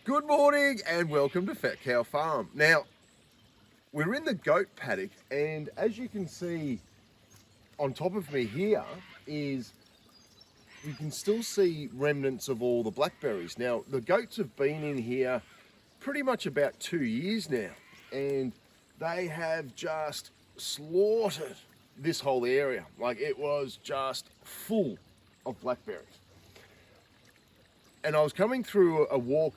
Good morning and welcome to Fat Cow Farm. Now, we're in the goat paddock, and as you can see on top of me here is you can still see remnants of all the blackberries. Now, the goats have been in here pretty much about 2 years now, and they have just slaughtered this whole area. Like, it was just full of blackberries. And I was coming through a walk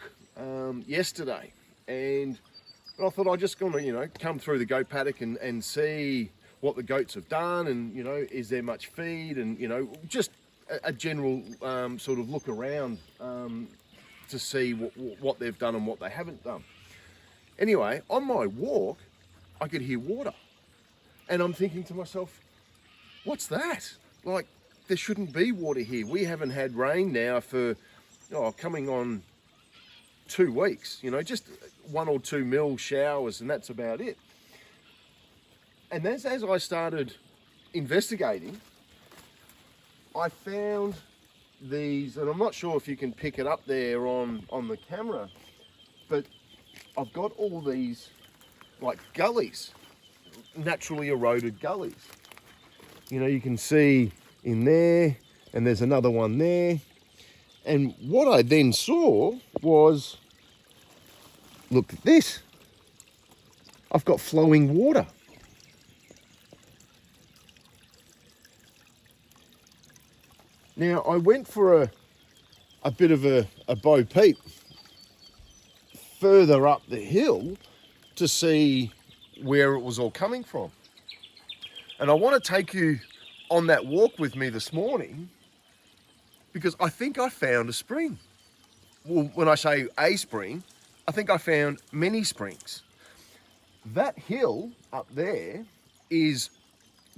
yesterday, and I thought I'd just gonna, come through the goat paddock and see what the goats have done, and is there much feed, and just a general sort of look around to see what they've done and what they haven't done. Anyway, on my walk, I could hear water, and I'm thinking to myself, what's that? Like, there shouldn't be water here. We haven't had rain now for coming on 2 weeks, just 1 or 2 mil showers, and that's about it. And as I started investigating, I found these, and I'm not sure if you can pick it up there on the camera, but I've got all these like gullies, naturally eroded gullies. You can see in there, and there's another one there. And what I then saw was, look at this. I've got flowing water. Now, I went for a bit of a bo peep further up the hill to see where it was all coming from. And I want to take you on that walk with me this morning, because I think I found a spring. Well, when I say a spring, I think I found many springs. That hill up there is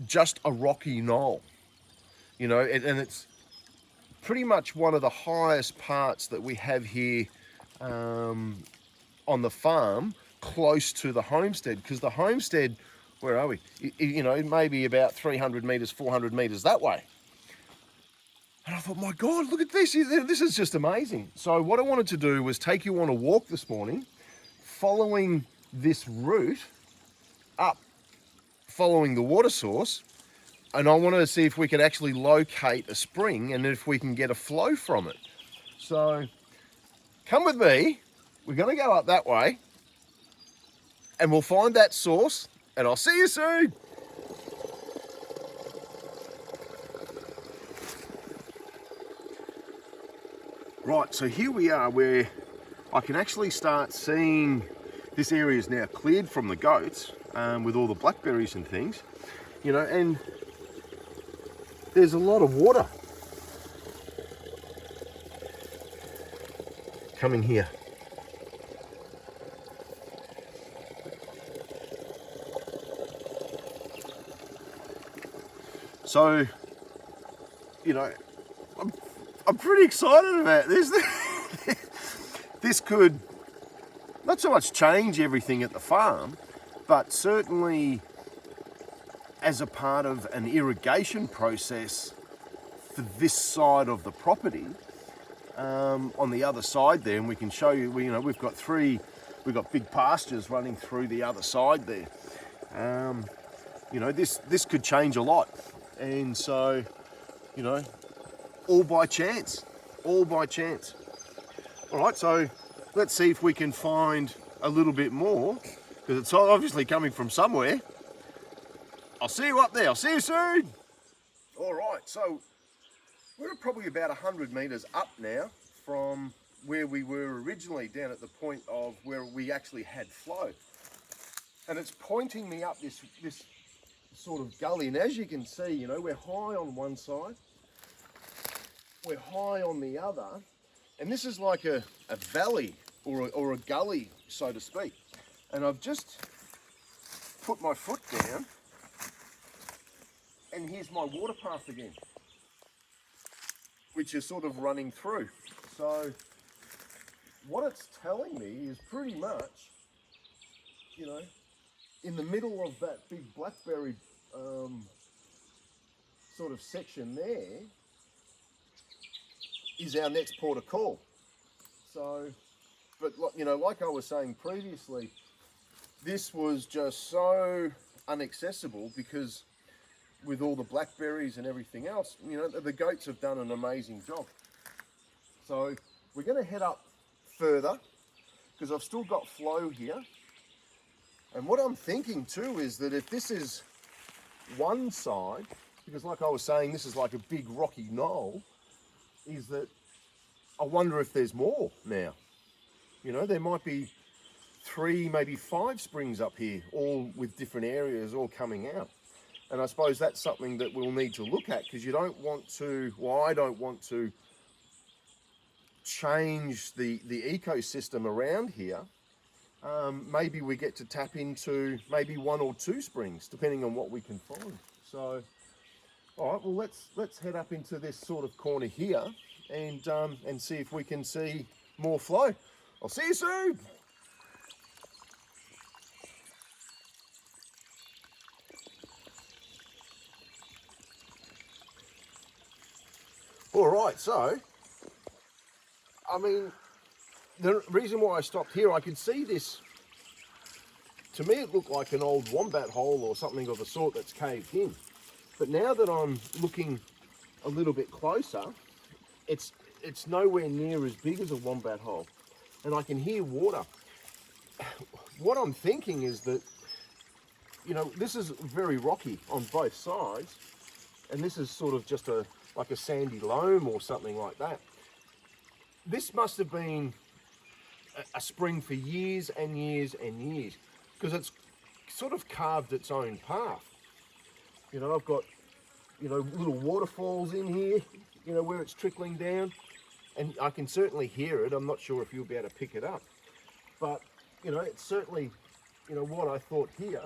just a rocky knoll, and it's pretty much one of the highest parts that we have here on the farm, close to the homestead, because the homestead, where are we? Maybe about 300 meters, 400 meters that way. And I thought, my God, look at this. This is just amazing. So what I wanted to do was take you on a walk this morning, following this route up, following the water source. And I wanted to see if we could actually locate a spring and if we can get a flow from it. So come with me. We're going to go up that way and we'll find that source, and I'll see you soon. Right, so here we are where I can actually start seeing this area is now cleared from the goats with all the blackberries and things, and there's a lot of water coming here. So, I'm pretty excited about this. This could not so much change everything at the farm, but certainly as a part of an irrigation process for this side of the property. On the other side there, and we can show you, we've got big pastures running through the other side there. This could change a lot. And so, all by chance. All right, so let's see if we can find a little bit more, because it's obviously coming from somewhere. I'll see you up there. I'll see you soon. All right, so we're probably about 100 meters up now from where we were originally, down at the point of where we actually had flow. And it's pointing me up this sort of gully. And as you can see, we're high on one side, we're high on the other, and this is like a valley or a gully, so to speak. And I've just put my foot down, and here's my water path again, which is sort of running through. So what it's telling me is pretty much, in the middle of that big blackberry sort of section there is our next port of call. So But you know, like I was saying previously, this was just so inaccessible because with all the blackberries and everything else, you know, the goats have done an amazing job. So we're going to head up further because I've still got flow here. And what I'm thinking too is that if this is one side, because like I was saying, this is like a big rocky knoll, is that I wonder if there's more now. You know, there might be 3, maybe 5 springs up here, all with different areas all coming out. And I suppose that's something that we'll need to look at, because you don't want to, well, I don't want to change the ecosystem around here. Maybe we get to tap into maybe 1 or 2 springs, depending on what we can find. So, all right, well, let's head up into this sort of corner here and see if we can see more flow. I'll see you soon. All right, so, I mean, the reason why I stopped here, I could see this, to me it looked like an old wombat hole or something of the sort that's caved in. But now that I'm looking a little bit closer, it's nowhere near as big as a wombat hole. And I can hear water. What I'm thinking is that, you know, this is very rocky on both sides, and this is sort of just like a sandy loam or something like that. This must have been a spring for years and years and years, because it's sort of carved its own path. You know, I've got, you know, little waterfalls in here, you know, where it's trickling down, and I can certainly hear it. I'm not sure if you'll be able to pick it up, but, you know, it's certainly, you know, what I thought here,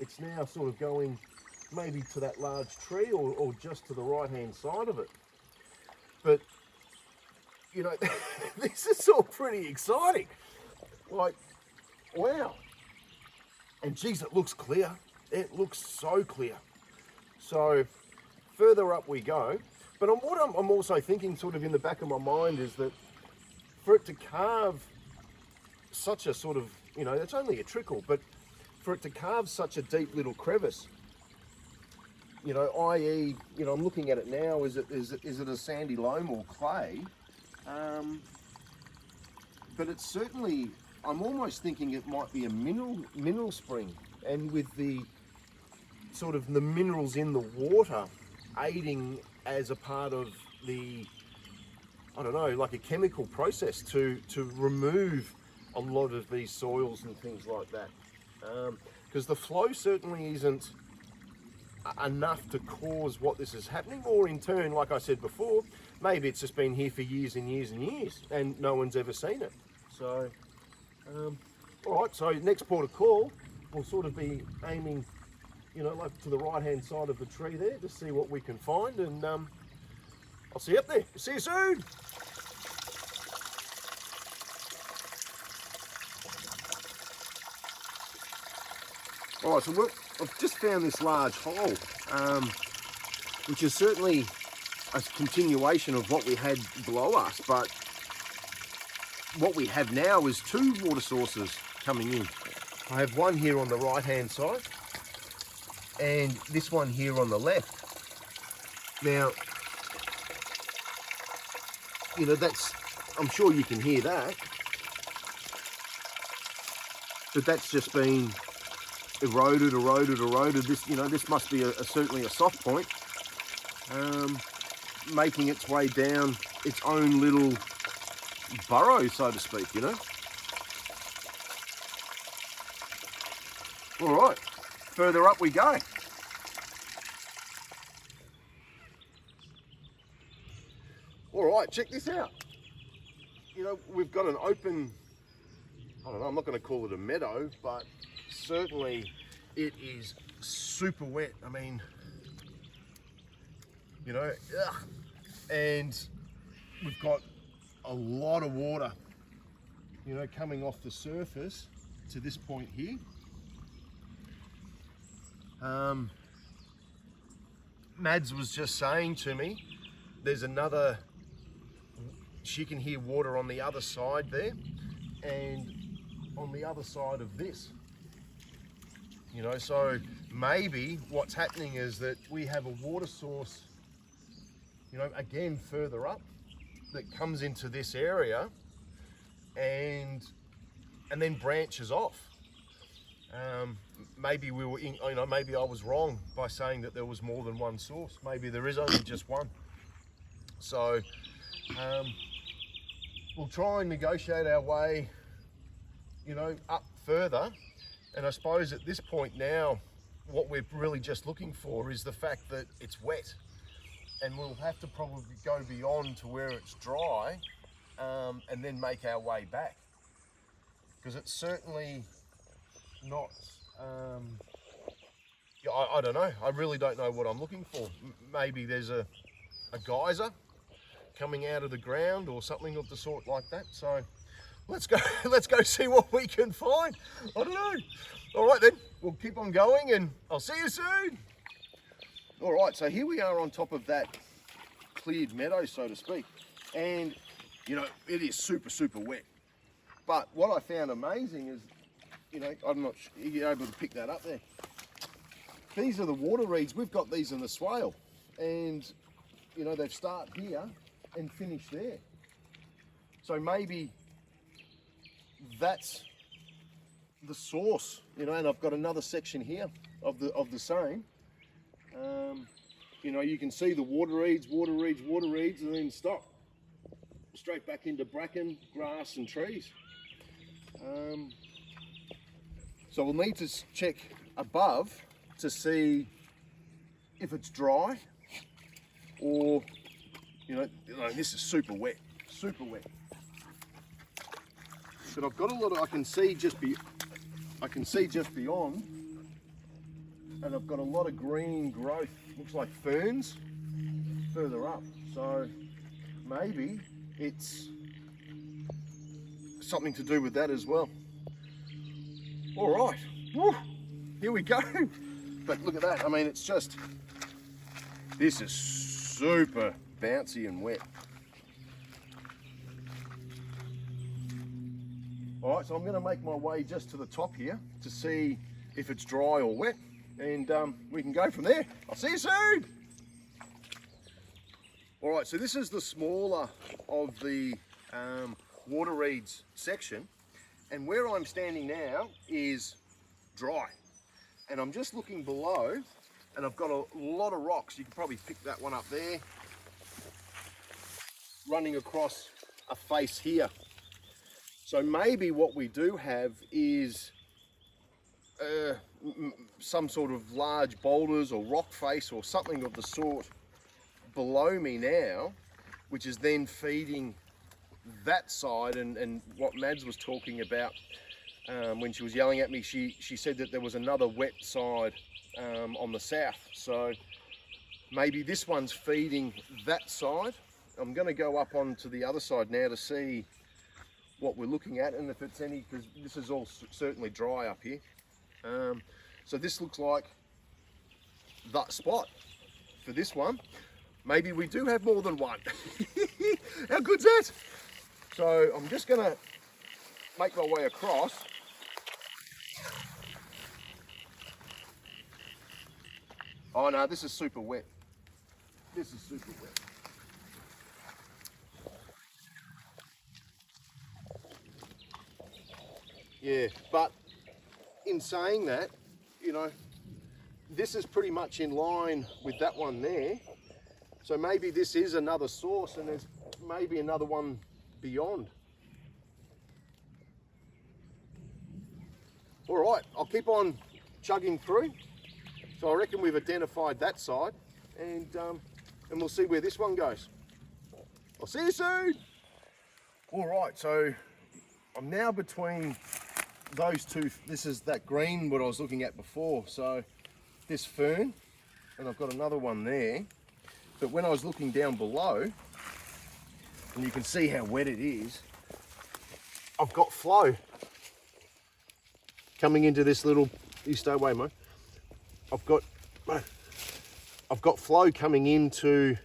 it's now sort of going maybe to that large tree or just to the right hand side of it. But, you know, this is all pretty exciting. Like, wow. And geez, it looks clear. It looks so clear. So further up we go. But what I'm also thinking sort of in the back of my mind is that for it to carve such a sort of, you know, it's only a trickle, but for it to carve such a deep little crevice, you know, i.e., you know, I'm looking at it now, is it a sandy loam or clay? But it's certainly, I'm almost thinking it might be a mineral spring, and with the sort of the minerals in the water aiding as a part of the, I don't know, like a chemical process to remove a lot of these soils and things like that. Because the flow certainly isn't enough to cause what this is happening, or in turn, like I said before, maybe it's just been here for years and years and years and no one's ever seen it. So, all right, so next port of call, we'll sort of be aiming, you know, like to the right hand side of the tree there to see what we can find, and I'll see you up there. See you soon. All right, so I've just found this large hole, which is certainly a continuation of what we had below us, but what we have now is 2 water sources coming in. I have one here on the right hand side and this one here on the left. Now, you know, that's, I'm sure you can hear that, but that's just been eroded. This, you know, this must be certainly a soft point, making its way down its own little burrow, so to speak, you know. All right, further up we go. All right, check this out. You know, we've got an open, I don't know, I'm not going to call it a meadow, but certainly it is super wet. I mean, you know, and we've got a lot of water, you know, coming off the surface to this point here. Mads was just saying to me, there's another, she can hear water on the other side there, and on the other side of this. You know, so maybe what's happening is that we have a water source, you know, again further up, that comes into this area and then branches off. Maybe we were in, you know, maybe I was wrong by saying that there was more than one source. Maybe there is only just one. So we'll try and negotiate our way, you know, up further. And I suppose at this point now, what we're really just looking for is the fact that it's wet, and we'll have to probably go beyond to where it's dry, and then make our way back, because it's certainly not, I don't know, I really don't know what I'm looking for. Maybe there's a geyser coming out of the ground or something of the sort like that. So let's go see what we can find. I don't know. All right then, we'll keep on going and I'll see you soon. All right, so here we are on top of that cleared meadow, so to speak. And, you know, it is super, super wet. But what I found amazing is, you know, I'm not sure you're able to pick that up there. These are the water reeds. We've got these in the swale. And, you know, they start here and finish there. So maybe that's the source, you know, and I've got another section here of the same. You know, you can see the water reeds, and then stop straight back into bracken, grass and trees. So we'll need to check above to see if it's dry, or, you know, this is super wet, super wet. But I've got a lot of, I can see just beyond, and I've got a lot of green growth, looks like ferns further up. So maybe it's something to do with that as well. All right, woo, here we go. But look at that, I mean, it's just, this is super bouncy and wet. All right, so I'm going to make my way just to the top here to see if it's dry or wet, and we can go from there. I'll see you soon. All right, so this is the smaller of the water reeds section, and where I'm standing now is dry. And I'm just looking below, and I've got a lot of rocks. You can probably pick that one up there, running across a face here. So maybe what we do have is some sort of large boulders or rock face or something of the sort below me now, which is then feeding that side. And what Mads was talking about when she was yelling at me, she said that there was another wet side on the south. So maybe this one's feeding that side. I'm going to go up onto the other side now to see what we're looking at, and if it's any, because this is all certainly dry up here. So this looks like that spot for this one. Maybe we do have more than one. How good's that? So I'm just going to make my way across. Oh no, this is super wet. This is super wet. Yeah, but in saying that, you know, this is pretty much in line with that one there. So maybe this is another source, and there's maybe another one beyond. All right, I'll keep on chugging through. So I reckon we've identified that side, and we'll see where this one goes. I'll see you soon. All right, so I'm now between those two. This is that green what I was looking at before, so this fern, and I've got another one there. But when I was looking down below, and you can see how wet it is, I've got flow coming into this little, you stay away, Mo. I've got flow coming into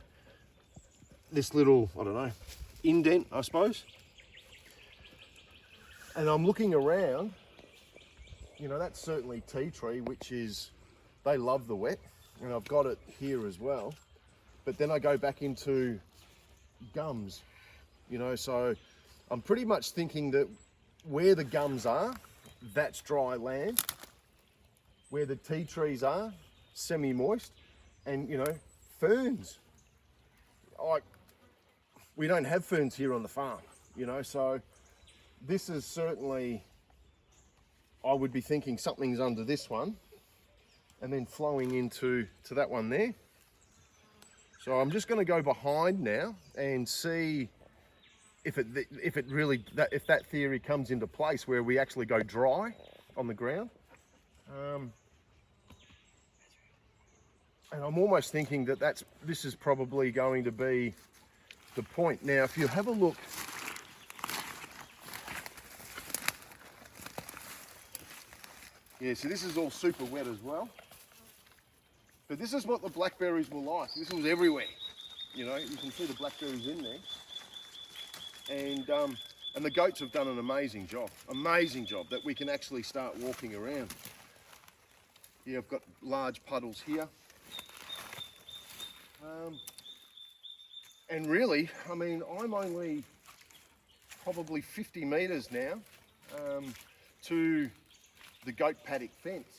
this little, I don't know, indent, I suppose. And I'm looking around, you know, that's certainly tea tree, which is, they love the wet, and I've got it here as well. But then I go back into gums, you know, so I'm pretty much thinking that where the gums are, that's dry land. Where the tea trees are, semi-moist, and, you know, ferns. We don't have ferns here on the farm, you know, so this is certainly, I would be thinking something's under this one and then flowing into that one there. So I'm just going to go behind now and see if that theory comes into place where we actually go dry on the ground. And I'm almost thinking that this is probably going to be the point. Now, if you have a look, yeah, so this is all super wet as well. But this is what the blackberries were like. This was everywhere. You know, you can see the blackberries in there. And the goats have done an amazing job that we can actually start walking around. Yeah, I've got large puddles here. And really, I mean, I'm only probably 50 metres now to the goat paddock fence.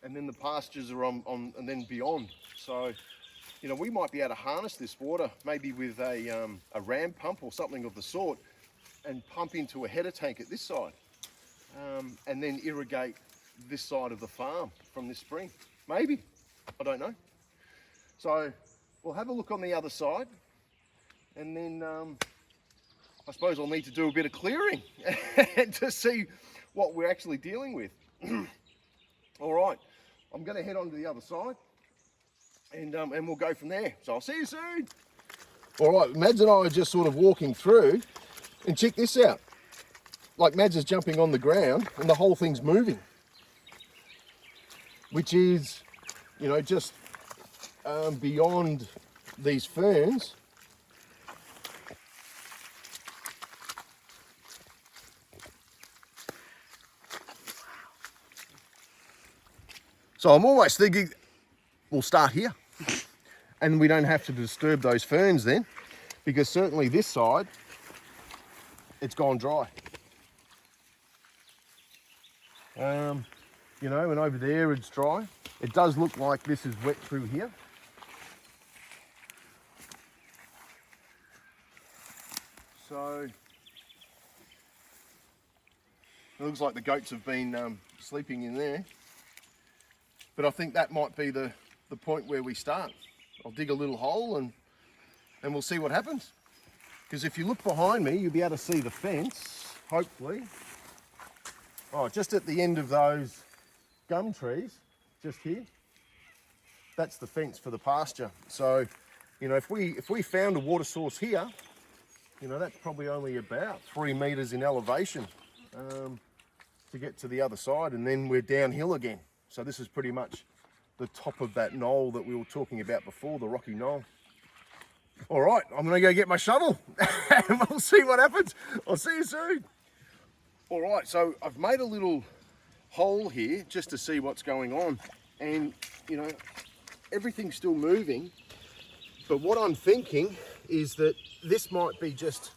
And then the pastures are on and then beyond. So, you know, we might be able to harness this water, maybe with a ram pump or something of the sort, and pump into a header tank at this side, and then irrigate this side of the farm from this spring. Maybe, I don't know. So we'll have a look on the other side, and then I suppose I'll need to do a bit of clearing to see what we're actually dealing with. All right, I'm going to head on to the other side, and we'll go from there. So I'll see you soon. All right, Mads and I are just sort of walking through, and check this out. Like, Mads is jumping on the ground, and the whole thing's moving, which is, you know, just beyond these ferns. So I'm almost thinking we'll start here and we don't have to disturb those ferns then, because certainly this side, it's gone dry. You know, and over there it's dry. It does look like this is wet through here. So it looks like the goats have been sleeping in there. But I think that might be the point where we start. I'll dig a little hole and we'll see what happens. Because if you look behind me, you'll be able to see the fence, hopefully. Oh, just at the end of those gum trees, just here, that's the fence for the pasture. So, you know, if we found a water source here, you know, that's probably only about 3 meters in elevation to get to the other side, and then we're downhill again. So this is pretty much the top of that knoll that we were talking about before, the rocky knoll. All right, I'm gonna go get my shovel and we'll see what happens. I'll see you soon. All right, so I've made a little hole here just to see what's going on. And, you know, everything's still moving. But what I'm thinking is that this might be just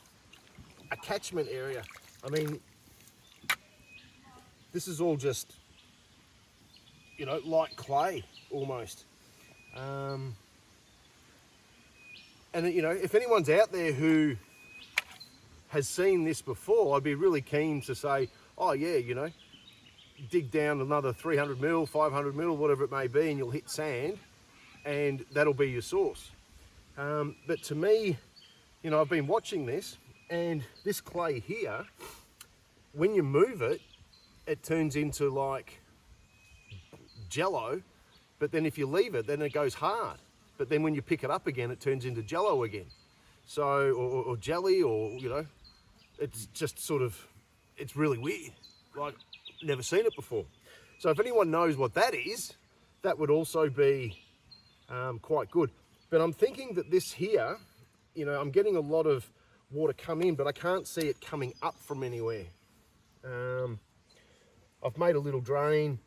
a catchment area. I mean, this is all just, you know, like clay almost. And, you know, if anyone's out there who has seen this before, I'd be really keen to say, oh yeah, you know, dig down another 300 mil, 500 mil, whatever it may be, and you'll hit sand, and that'll be your source. But to me, you know, I've been watching this, and this clay here, when you move it, it turns into like jello, but then if you leave it, then it goes hard. But then when you pick it up again, it turns into jello again. So, or jelly, or, you know, it's just sort of, it's really weird. Like, never seen it before. So if anyone knows what that is, that would also be quite good. But I'm thinking that this here, you know, I'm getting a lot of water come in, but I can't see it coming up from anywhere. I've made a little drain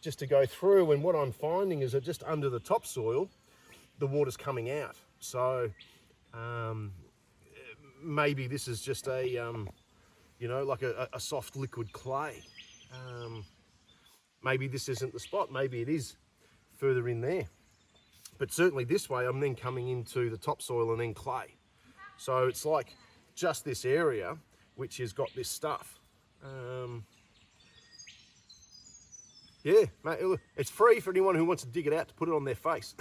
just to go through, and what I'm finding is that just under the topsoil, the water's coming out. So maybe this is just a, you know, like a soft liquid clay. Maybe this isn't the spot, maybe it is further in there. But certainly this way, I'm then coming into the topsoil and then clay. So it's like just this area, which has got this stuff. Yeah, mate, it's free for anyone who wants to dig it out to put it on their face.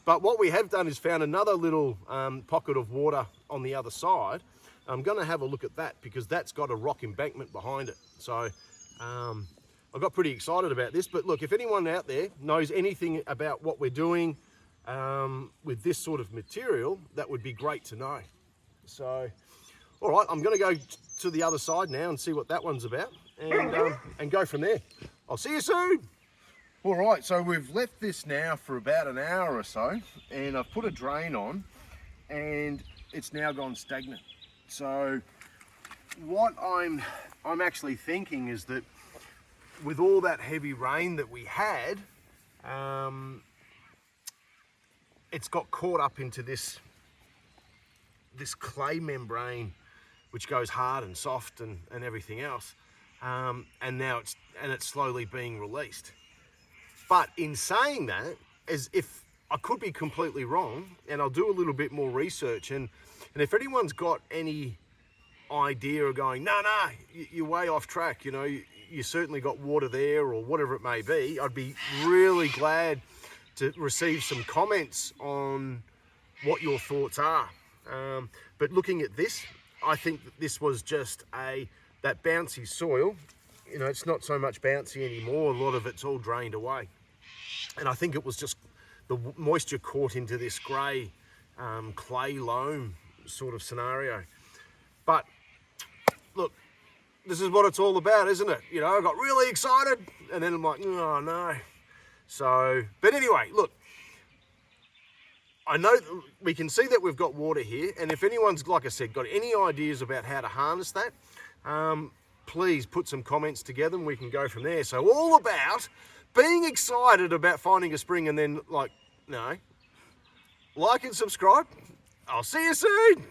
But what we have done is found another little pocket of water on the other side. I'm going to have a look at that because that's got a rock embankment behind it. So I got pretty excited about this. But look, if anyone out there knows anything about what we're doing with this sort of material, that would be great to know. So, all right, I'm going to go to the other side now and see what that one's about, and go from there. I'll see you soon. All right, so we've left this now for about an hour or so, and I've put a drain on, and it's now gone stagnant. So what I'm actually thinking is that with all that heavy rain that we had, it's got caught up into this clay membrane, which goes hard and soft and everything else, and now it's slowly being released. But in saying that, as if I could be completely wrong, and I'll do a little bit more research, and if anyone's got any idea of going, no, you're way off track, you know, you certainly got water there or whatever it may be, I'd be really glad to receive some comments on what your thoughts are. But looking at this, I think that this was just that bouncy soil. You know, it's not so much bouncy anymore. A lot of it's all drained away. And I think it was just the moisture caught into this grey clay loam sort of scenario. But look, this is what it's all about, isn't it? You know, I got really excited and then I'm like, oh no. So, but anyway, look, I know we can see that we've got water here, and if anyone's, like I said, got any ideas about how to harness that, please put some comments together and we can go from there. So all about being excited about finding a spring and then like, no, like and subscribe. I'll see you soon.